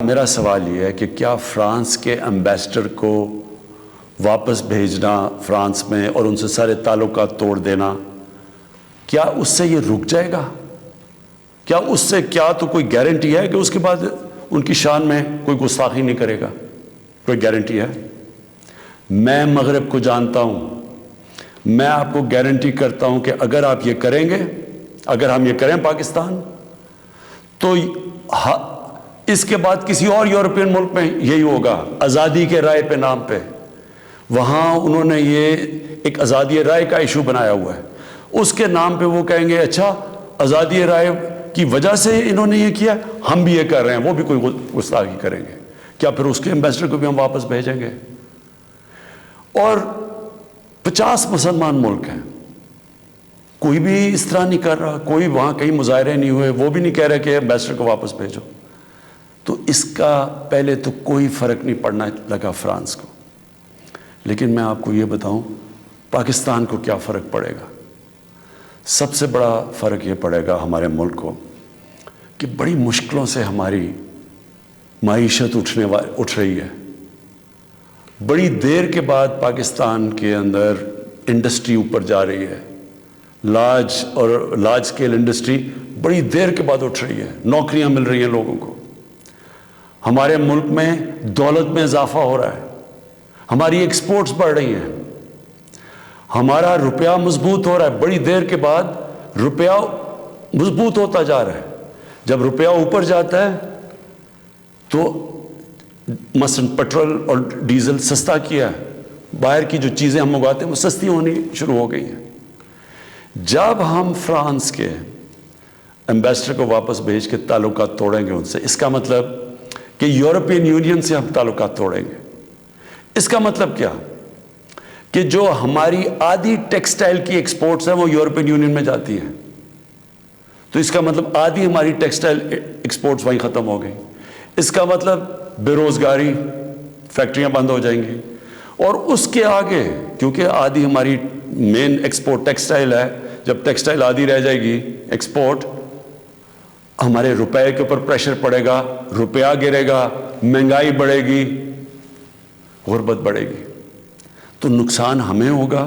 میرا سوال یہ ہے کہ کیا فرانس کے ایمبیسڈر کو واپس بھیجنا فرانس میں اور ان سے سارے تعلقات توڑ دینا، کیا اس سے یہ رک جائے گا؟ کیا اس سے تو کوئی گارنٹی ہے کہ اس کے بعد ان کی شان میں کوئی گستاخی نہیں کرے گا؟ کوئی گارنٹی ہے؟ میں مغرب کو جانتا ہوں، میں آپ کو گارنٹی کرتا ہوں کہ اگر آپ یہ کریں گے، اگر ہم یہ کریں پاکستان، تو اس کے بعد کسی اور یورپین ملک میں یہی ہوگا، آزادی کے رائے پہ نام پہ۔ وہاں انہوں نے یہ ایک آزادی رائے کا ایشو بنایا ہوا ہے، اس کے نام پہ وہ کہیں گے اچھا آزادی رائے کی وجہ سے انہوں نے یہ کیا، ہم بھی یہ کر رہے ہیں، وہ بھی کوئی گستاخی کریں گے۔ کیا پھر اس کے ایمبیسڈر کو بھی ہم واپس بھیجیں گے؟ اور 50 مسلمان ملک ہیں، کوئی بھی اس طرح نہیں کر رہا، کوئی وہاں کہیں مظاہرے نہیں ہوئے، وہ بھی نہیں کہہ رہے کہ ایمبیسڈر کو واپس بھیجو۔ تو اس کا پہلے تو کوئی فرق نہیں پڑنا لگا فرانس کو، لیکن میں آپ کو یہ بتاؤں پاکستان کو کیا فرق پڑے گا۔ سب سے بڑا فرق یہ پڑے گا ہمارے ملک کو کہ بڑی مشکلوں سے ہماری معیشت اٹھ رہی ہے۔ بڑی دیر کے بعد پاکستان کے اندر انڈسٹری اوپر جا رہی ہے، لارج اسکیل انڈسٹری بڑی دیر کے بعد اٹھ رہی ہے، نوکریاں مل رہی ہیں لوگوں کو، ہمارے ملک میں دولت میں اضافہ ہو رہا ہے، ہماری ایکسپورٹس بڑھ رہی ہیں، ہمارا روپیہ مضبوط ہو رہا ہے، بڑی دیر کے بعد روپیہ مضبوط ہوتا جا رہا ہے۔ جب روپیہ اوپر جاتا ہے تو مثلا پیٹرول اور ڈیزل سستا کیا ہے، باہر کی جو چیزیں ہم منگواتے ہیں وہ سستی ہونی شروع ہو گئی ہیں۔ جب ہم فرانس کے ایمبیسڈر کو واپس بھیج کے تعلقات توڑیں گے ان سے، اس کا مطلب کہ یورپین یونین سے ہم تعلقات توڑیں گے۔ اس کا مطلب کیا کہ جو ہماری آدھی ٹیکسٹائل کی ایکسپورٹس ہیں وہ یورپین یونین میں جاتی ہیں، تو اس کا مطلب آدھی ہماری ٹیکسٹائل ایکسپورٹس وہیں ختم ہو گئی۔ اس کا مطلب بے روزگاری، فیکٹریاں بند ہو جائیں گی، اور اس کے آگے کیونکہ آدھی ہماری مین ایکسپورٹ ٹیکسٹائل ہے، جب ٹیکسٹائل آدھی رہ جائے گی ایکسپورٹ، ہمارے روپے کے اوپر پریشر پڑے گا، روپیہ گرے گا، مہنگائی بڑھے گی، غربت بڑھے گی، تو نقصان ہمیں ہوگا،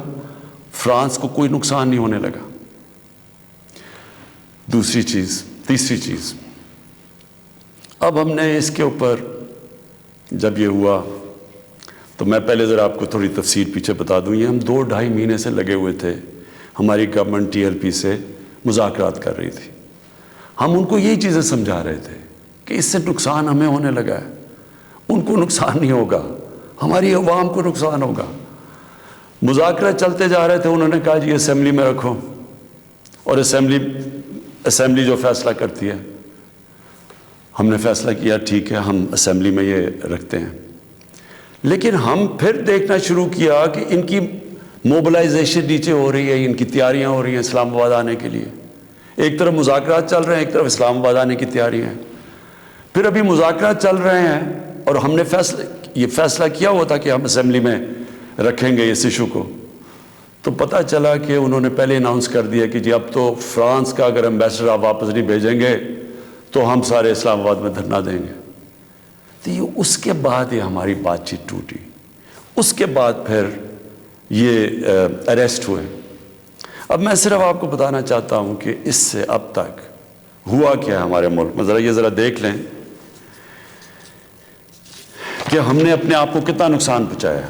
فرانس کو کوئی نقصان نہیں ہونے لگا۔ تیسری چیز، اب ہم نے اس کے اوپر جب یہ ہوا تو میں پہلے ذرا آپ کو تھوڑی تفصیل پیچھے بتا دوں۔ یہ ہم 2-2.5 مہینے سے لگے ہوئے تھے، ہماری گورنمنٹ TLP سے مذاکرات کر رہی تھی، ہم ان کو یہی چیزیں سمجھا رہے تھے کہ اس سے نقصان ہمیں ہونے لگا ہے، ان کو نقصان نہیں ہوگا، ہماری عوام کو نقصان ہوگا۔ مذاکرات چلتے جا رہے تھے، انہوں نے کہا جی اسمبلی میں رکھو، اور اسمبلی جو فیصلہ کرتی ہے، ہم نے فیصلہ کیا ٹھیک ہے ہم اسمبلی میں یہ رکھتے ہیں، لیکن ہم پھر دیکھنا شروع کیا کہ ان کی موبلائزیشن نیچے ہو رہی ہے، ان کی تیاریاں ہو رہی ہیں اسلام آباد آنے کے لیے۔ ایک طرف مذاکرات چل رہے ہیں، ایک طرف اسلام آباد آنے کی تیاری ہیں۔ پھر ابھی مذاکرات چل رہے ہیں اور ہم نے یہ فیصلہ کیا ہوا تھا کہ ہم اسمبلی میں رکھیں گے اس ایشو کو، تو پتہ چلا کہ انہوں نے پہلے اناؤنس کر دیا کہ جی اب تو فرانس کا اگر ایمبیسڈر آپ واپس نہیں بھیجیں گے تو ہم سارے اسلام آباد میں دھرنا دیں گے۔ تو یہ اس کے بعد یہ ہماری بات چیت ٹوٹی، اس کے بعد پھر یہ اریسٹ ہوئے۔ اب میں صرف آپ کو بتانا چاہتا ہوں کہ اس سے اب تک ہوا کیا ہے ہمارے ملک میں، ذرا دیکھ لیں کہ ہم نے اپنے آپ کو کتنا نقصان پہنچایا۔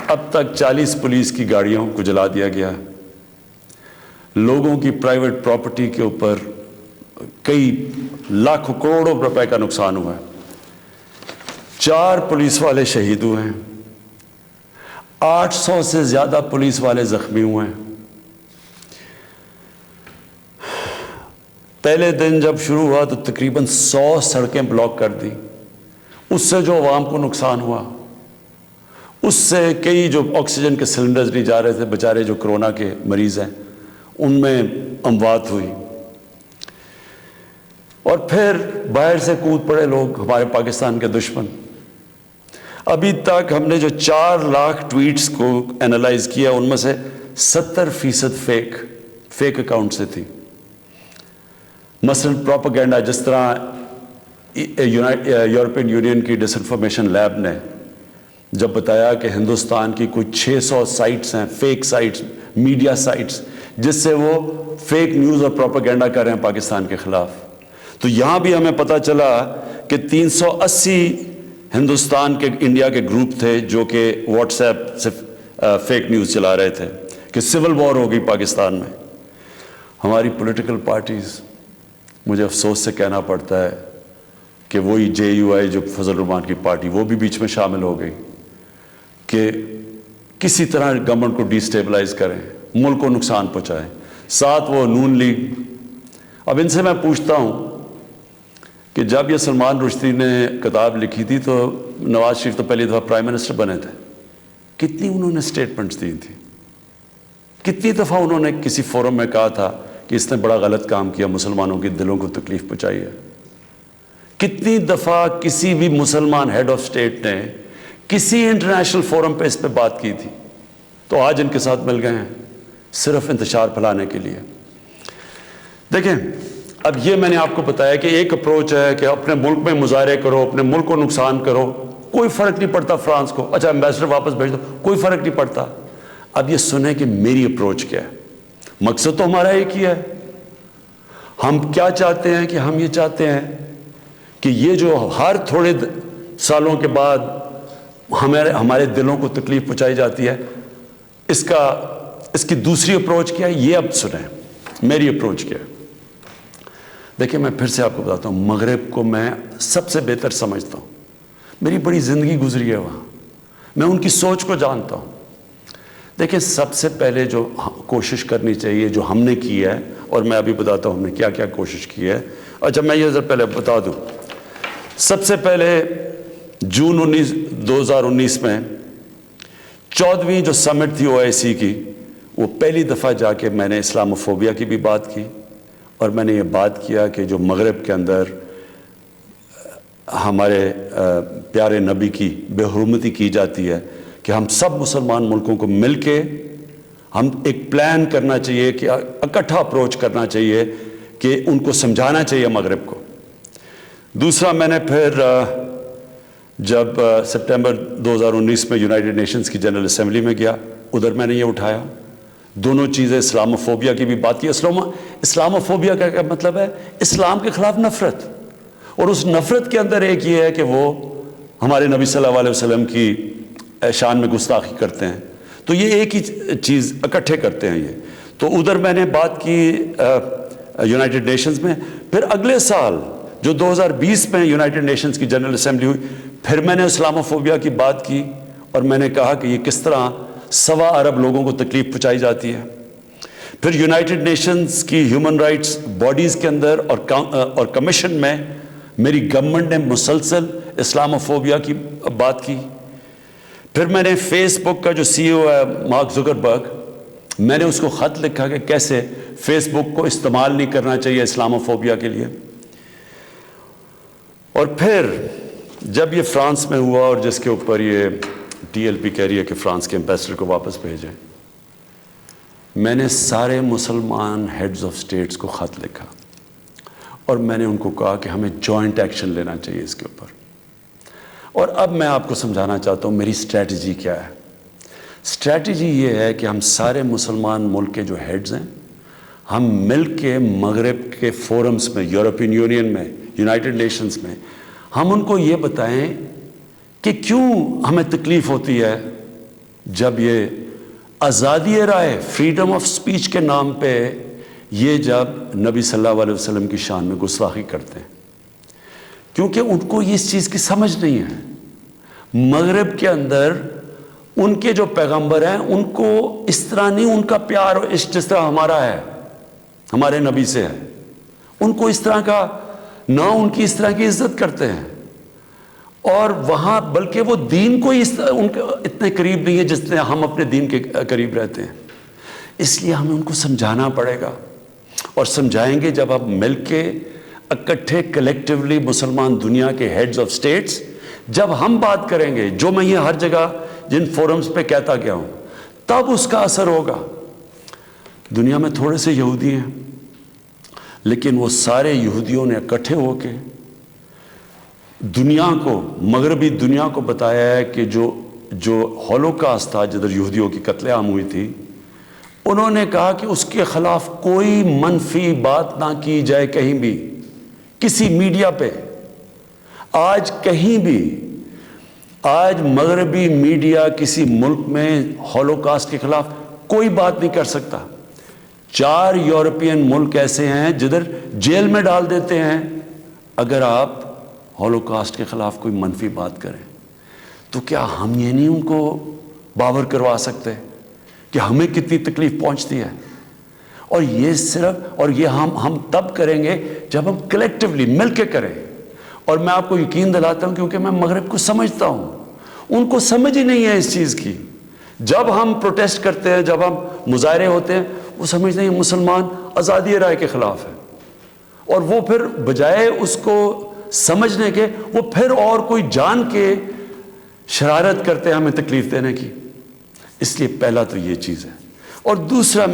اب تک 40 پولیس کی گاڑیوں کو جلا دیا گیا، لوگوں کی پرائیویٹ پراپرٹی کے اوپر کئی لاکھوں کروڑوں روپے کا نقصان ہوا ہے، 4 پولیس والے شہید ہوئے ہیں، 800 سے زیادہ پولیس والے زخمی ہوئے ہیں۔ پہلے دن جب شروع ہوا تو تقریباً 100 سڑکیں بلاک کر دی، اس سے جو عوام کو نقصان ہوا، اس سے کئی جو آکسیجن کے سلنڈرز نہیں جا رہے تھے، بیچارے جو کرونا کے مریض ہیں ان میں اموات ہوئی، اور پھر باہر سے کود پڑے لوگ، ہمارے پاکستان کے دشمن۔ ابھی تک ہم نے جو 4 لاکھ ٹویٹس کو اینالائز کیا، ان میں سے 70% فیک اکاؤنٹ سے تھی۔ مثلا پروپیگنڈا، جس طرح یورپین یونین کی ڈس انفارمیشن لیب نے جب بتایا کہ ہندوستان کی کوئی 600 سائٹس ہیں، فیک سائٹس، میڈیا سائٹس، جس سے وہ فیک نیوز اور پروپیگنڈا کر رہے ہیں پاکستان کے خلاف، تو یہاں بھی ہمیں پتہ چلا کہ 380 ہندوستان کے انڈیا کے گروپ تھے جو کہ واٹس ایپ سے فیک نیوز چلا رہے تھے کہ سول وار ہو گئی پاکستان میں۔ ہماری پولیٹیکل پارٹیز، مجھے افسوس سے کہنا پڑتا ہے کہ وہی JUI جو فضل الرحمان کی پارٹی، وہ بھی بیچ میں شامل ہو گئی کہ کسی طرح گورنمنٹ کو ڈی سٹیبلائز کریں، ملک کو نقصان پہنچائیں، ساتھ وہ نون لیگ۔ اب ان سے میں پوچھتا ہوں کہ جب یہ سلمان رشدی نے کتاب لکھی تھی تو نواز شریف تو پہلی دفعہ پرائم منسٹر بنے تھے، کتنی انہوں نے سٹیٹمنٹس دی تھی، کتنی دفعہ انہوں نے کسی فورم میں کہا تھا کہ اس نے بڑا غلط کام کیا، مسلمانوں کے دلوں کو تکلیف پہنچائی ہے، کتنی دفعہ کسی بھی مسلمان ہیڈ آف سٹیٹ نے کسی انٹرنیشنل فورم پہ اس پہ بات کی تھی، تو آج ان کے ساتھ مل گئے ہیں صرف انتشار پھیلانے کے لیے۔ دیکھیں، اب یہ میں نے آپ کو بتایا کہ ایک اپروچ ہے کہ اپنے ملک میں مظاہرے کرو، اپنے ملک کو نقصان کرو، کوئی فرق نہیں پڑتا فرانس کو، اچھا ایمبیسڈر واپس بھیج دو، کوئی فرق نہیں پڑتا۔ اب یہ سنیں کہ میری اپروچ کیا ہے، مقصد تو ہمارا ایک ہی ہے۔ ہم کیا چاہتے ہیں کہ ہم یہ چاہتے ہیں کہ یہ جو ہر تھوڑے سالوں کے بعد ہمارے دلوں کو تکلیف پہنچائی جاتی ہے، اس کی دوسری اپروچ کیا ہے، یہ اب سنیں میری اپروچ کیا ہے۔ دیکھیں، میں پھر سے آپ کو بتاتا ہوں، مغرب کو میں سب سے بہتر سمجھتا ہوں، میری بڑی زندگی گزری ہے وہاں، میں ان کی سوچ کو جانتا ہوں۔ دیکھیں، سب سے پہلے جو کوشش کرنی چاہیے، جو ہم نے کی ہے، اور میں ابھی بتاتا ہوں ہم نے کیا کیا کوشش کی ہے۔ اچھا، میں یہ پہلے بتا دوں، سب سے پہلے جون 2019 میں 14ویں جو سمٹ تھی OIC کی، وہ پہلی دفعہ جا کے میں نے اسلاموفوبیا کی بھی بات کی، اور میں نے یہ بات کیا کہ جو مغرب کے اندر ہمارے پیارے نبی کی بے حرمتی کی جاتی ہے، کہ ہم سب مسلمان ملکوں کو مل کے ہم ایک پلان کرنا چاہیے، کہ اکٹھا اپروچ کرنا چاہیے، کہ ان کو سمجھانا چاہیے مغرب کو۔ دوسرا، میں نے پھر جب سپٹمبر 2019 میں یونائٹڈ نیشنز کی جنرل اسمبلی میں گیا، ادھر میں نے یہ اٹھایا، دونوں چیزیں، اسلاموفوبیا کی بھی بات کی۔ اسلاموفوبیا کا کیا مطلب ہے؟ اسلام کے خلاف نفرت، اور اس نفرت کے اندر ایک یہ ہے کہ وہ ہمارے نبی صلی اللہ علیہ وسلم کی شان میں گستاخی کرتے ہیں، تو یہ ایک ہی چیز اکٹھے کرتے ہیں یہ۔ تو ادھر میں نے بات کی یونائٹڈ نیشنز میں۔ پھر اگلے سال جو 2020 میں یونائٹڈ نیشنز کی جنرل اسمبلی ہوئی، پھر میں نے اسلاموفوبیا کی بات کی، اور میں نے کہا کہ یہ کس طرح 1.25 ارب لوگوں کو تکلیف پہنچائی جاتی ہے۔ پھر یونائٹڈ نیشنز کی ہیومن رائٹس باڈیز کے اندر اور کمیشن میں میری گورنمنٹ نے مسلسل اسلاموفوبیا کی بات کی۔ پھر میں نے فیس بک کا جو CEO ہے مارک زکربرگ، میں نے اس کو خط لکھا کہ کیسے فیس بک کو استعمال نہیں کرنا چاہیے اسلاموفوبیا کے لیے۔ اور پھر جب یہ فرانس میں ہوا، اور جس کے اوپر یہ TLP کہہ رہی ہے کہ فرانس کے ایمبیسڈر کو واپس بھیجیں، میں نے سارے مسلمان ہیڈز آف سٹیٹس کو خط لکھا، اور میں نے ان کو کہا کہ ہمیں جوائنٹ ایکشن لینا چاہیے اس کے اوپر۔ اور اب میں آپ کو سمجھانا چاہتا ہوں میری اسٹریٹجی کیا ہے۔ اسٹریٹجی یہ ہے کہ ہم سارے مسلمان ملک کے جو ہیڈز ہیں، ہم مل کے مغرب کے فورمز میں، یورپین یونین میں، یونائٹڈ نیشنز میں، ہم ان کو یہ بتائیں کہ کیوں ہمیں تکلیف ہوتی ہے جب یہ آزادی رائے، فریڈم آف سپیچ کے نام پہ یہ جب نبی صلی اللہ علیہ وسلم کی شان میں گستاخی کرتے ہیں، کیونکہ ان کو اس چیز کی سمجھ نہیں ہے۔ مغرب کے اندر ان کے جو پیغمبر ہیں، ان کو اس طرح نہیں، ان کا پیار اور عشق جس طرح ہمارا ہے، ہمارے نبی سے ہے، ان کو اس طرح کا نہ، ان کی اس طرح کی عزت کرتے ہیں، اور وہاں بلکہ وہ دین کو ان کے اتنے قریب نہیں ہے جس طرح ہم اپنے دین کے قریب رہتے ہیں۔ اس لیے ہمیں ان کو سمجھانا پڑے گا، اور سمجھائیں گے جب ہم مل کے اکٹھے کلیکٹیولی مسلمان دنیا کے ہیڈز آف سٹیٹس جب ہم بات کریں گے، جو میں یہ ہر جگہ جن فورمز پہ کہتا گیا ہوں، تب اس کا اثر ہوگا۔ دنیا میں تھوڑے سے یہودی ہیں، لیکن وہ سارے یہودیوں نے اکٹھے ہو کے دنیا کو، مغربی دنیا کو بتایا ہے کہ جو ہولوکاسٹ تھا، جدھر یہودیوں کی قتل عام ہوئی تھی، انہوں نے کہا کہ اس کے خلاف کوئی منفی بات نہ کی جائے کہیں بھی، کسی میڈیا پہ۔ آج کہیں بھی، آج مغربی میڈیا کسی ملک میں ہولوکاسٹ کے خلاف کوئی بات نہیں کر سکتا۔ 4 یورپین ملک ایسے ہیں جدھر جیل میں ڈال دیتے ہیں اگر آپ ہولوکاسٹ کے خلاف کوئی منفی بات کریں۔ تو کیا ہم یہ نہیں ان کو باور کروا سکتے کہ ہمیں کتنی تکلیف پہنچتی ہے؟ اور یہ صرف، اور یہ ہم تب کریں گے جب ہم کلیکٹیولی مل کے کریں۔ اور میں آپ کو یقین دلاتا ہوں، کیونکہ میں مغرب کو سمجھتا ہوں، ان کو سمجھ ہی نہیں ہے اس چیز کی۔ جب ہم پروٹیسٹ کرتے ہیں، جب ہم مظاہرے ہوتے ہیں، وہ سمجھتے ہیں مسلمان آزادی رائے کے خلاف ہے، اور وہ پھر بجائے اس کو سمجھنے کے، وہ پھر اور کوئی جان کے شرارت کرتے ہیں ہمیں تکلیف دینے کی۔ اس لیے پہلا تو یہ چیز ہے۔ اور دوسرا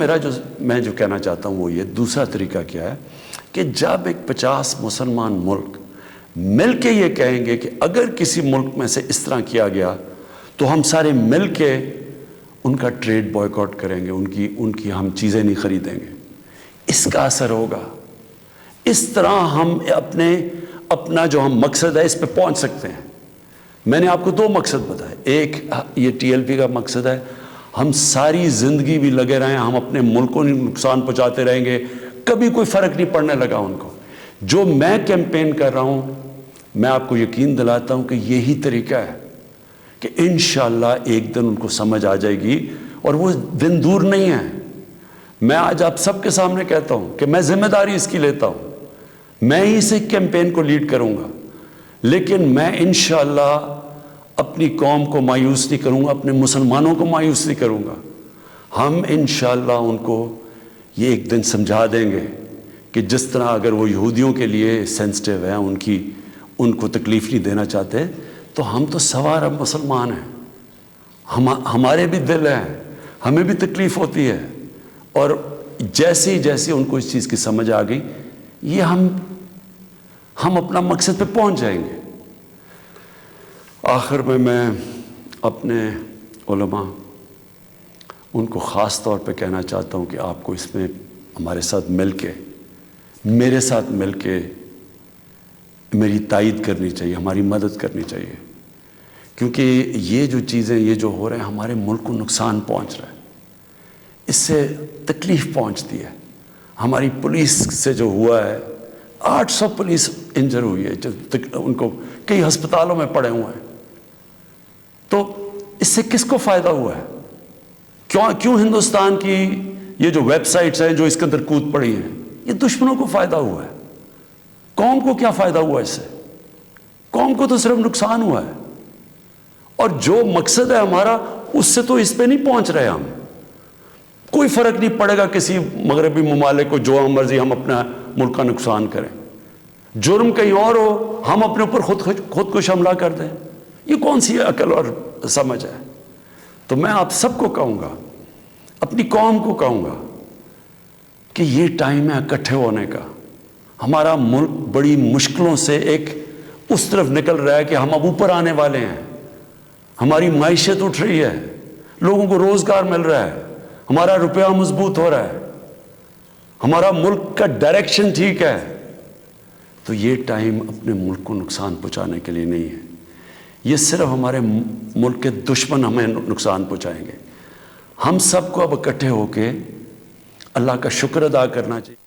میں جو کہنا چاہتا ہوں وہ یہ، دوسرا طریقہ کیا ہے کہ جب ایک 50 مسلمان ملک مل کے یہ کہیں گے کہ اگر کسی ملک میں سے اس طرح کیا گیا تو ہم سارے مل کے ان کا ٹریڈ بوائیکاٹ کریں گے، ان کی ہم چیزیں نہیں خریدیں گے، اس کا اثر ہوگا۔ اس طرح ہم اپنا جو ہم مقصد ہے اس پہ پہنچ سکتے ہیں۔ میں نے آپ کو 2 مقصد بتائے، ایک یہ TLP کا مقصد ہے، ہم ساری زندگی بھی لگے رہیں، ہم اپنے ملک کو نقصان پہنچاتے رہیں گے، کبھی کوئی فرق نہیں پڑنے لگا ان کو۔ جو میں کیمپین کر رہا ہوں، میں آپ کو یقین دلاتا ہوں کہ یہی طریقہ ہے کہ انشاءاللہ ایک دن ان کو سمجھ آ جائے گی، اور وہ دن دور نہیں ہے۔ میں آج آپ سب کے سامنے کہتا ہوں کہ میں ذمہ داری اس کی لیتا ہوں، میں ہی اس کیمپین کو لیڈ کروں گا، لیکن میں انشاءاللہ اپنی قوم کو مایوس نہیں کروں گا، اپنے مسلمانوں کو مایوس نہیں کروں گا۔ ہم انشاءاللہ ان کو یہ ایک دن سمجھا دیں گے کہ جس طرح اگر وہ یہودیوں کے لیے سینسٹیو ہیں، ان کو تکلیف نہیں دینا چاہتے، تو ہم تو 1.25 ارب مسلمان ہیں، ہمارے بھی دل ہیں، ہمیں بھی تکلیف ہوتی ہے، اور جیسی ان کو اس چیز کی سمجھ آ گئی، یہ ہم اپنا مقصد پہ پہنچ جائیں گے۔ آخر میں اپنے علماء ان کو خاص طور پہ کہنا چاہتا ہوں کہ آپ کو اس میں ہمارے ساتھ مل کے، میرے ساتھ مل کے میری تائید کرنی چاہیے، ہماری مدد کرنی چاہیے، کیونکہ یہ جو چیزیں یہ جو ہو رہے ہیں، ہمارے ملک کو نقصان پہنچ رہا ہے، اس سے تکلیف پہنچتی ہے۔ ہماری پولیس سے جو ہوا ہے، 800 پولیس انجر ہوئی ہے، ان کو کئی ہسپتالوں میں پڑے ہوئے ہیں، تو اس سے کس کو فائدہ ہوا ہے؟ کیوں ہندوستان کی یہ جو ویب سائٹس ہیں جو اس کے اندر کود پڑی ہیں، یہ دشمنوں کو فائدہ ہوا ہے؟ قوم کو کیا فائدہ ہوا اس سے؟ قوم کو تو صرف نقصان ہوا ہے، اور جو مقصد ہے ہمارا، اس سے تو اس پہ نہیں پہنچ رہے ہم۔ کوئی فرق نہیں پڑے گا کسی مغربی ممالک کو، جو مرضی ہم اپنا ملک کا نقصان کریں، جرم کہیں اور ہو، ہم اپنے اوپر خودکش حملہ کر دیں، یہ کون سی عقل اور سمجھ ہے؟ تو میں آپ سب کو کہوں گا، اپنی قوم کو کہوں گا کہ یہ ٹائم ہے اکٹھے ہونے کا۔ ہمارا ملک بڑی مشکلوں سے اس طرف نکل رہا ہے کہ ہم اب اوپر آنے والے ہیں، ہماری معیشت اٹھ رہی ہے، لوگوں کو روزگار مل رہا ہے، ہمارا روپیہ مضبوط ہو رہا ہے، ہمارا ملک کا ڈائریکشن ٹھیک ہے۔ تو یہ ٹائم اپنے ملک کو نقصان پہنچانے کے لیے نہیں ہے، یہ صرف ہمارے ملک کے دشمن ہمیں نقصان پہنچائیں گے۔ ہم سب کو اب اکٹھے ہو کے اللہ کا شکر ادا کرنا چاہیے۔